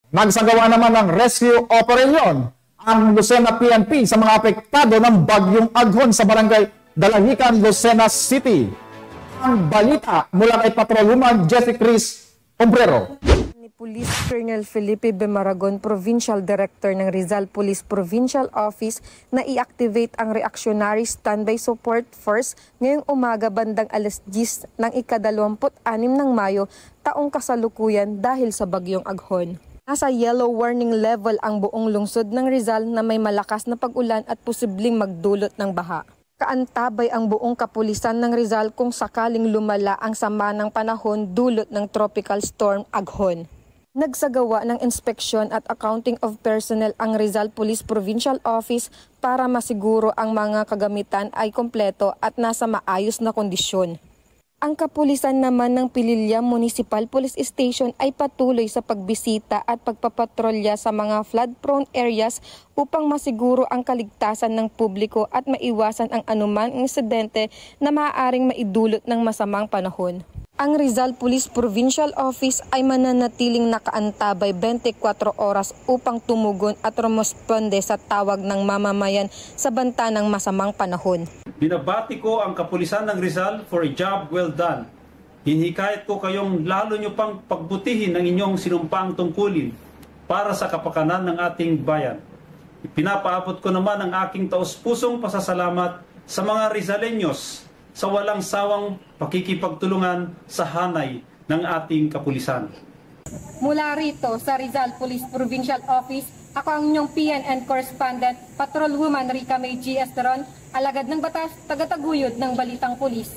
Nagsagawa naman ng rescue operation ang Lucena PNP sa mga apektado ng bagyong Aghon sa barangay Dalahican, Lucena City. Ang balita mula kay Patrolwoman Jessie Cris Ombrero. Police Colonel Felipe B. Maragon, Provincial Director ng Rizal Police Provincial Office, na i-activate ang Reactionary Standby Support Force ngayong umaga bandang alas 10 ng ika-26 ng Mayo taong kasalukuyan dahil sa bagyong Aghon. Nasa yellow warning level ang buong lungsod ng Rizal na may malakas na pag-ulan at posibleng magdulot ng baha. Kaantabay ang buong kapulisan ng Rizal kung sakaling lumala ang sama ng panahon dulot ng Tropical Storm Aghon. Nagsagawa ng inspeksyon at accounting of personnel ang Rizal Police Provincial Office para masiguro ang mga kagamitan ay kompleto at nasa maayos na kondisyon. Ang kapulisan naman ng Pililya Municipal Police Station ay patuloy sa pagbisita at pagpapatrolya sa mga flood-prone areas upang masiguro ang kaligtasan ng publiko at maiwasan ang anumang insidente na maaaring maidulot ng masamang panahon. Ang Rizal Police Provincial Office ay mananatiling nakaantabay 24 oras upang tumugon at rumusponde sa tawag ng mamamayan sa banta ng masamang panahon. Binabati ko ang kapulisan ng Rizal for a job well done. Hinihikayat ko kayong lalo nyo pang pagbutihin ang inyong sinumpaang tungkulin para sa kapakanan ng ating bayan. Ipinapaabot ko naman ang aking taus-pusong pasasalamat sa mga Rizaleños sa walang sawang pakikipagtulungan sa hanay ng ating kapulisan. Mula rito sa Rizal Police Provincial Office, ako ang inyong PNN correspondent, Patrolwoman Rica May G. Esteron, alagad ng batas, tagataguyod ng Balitang Pulis.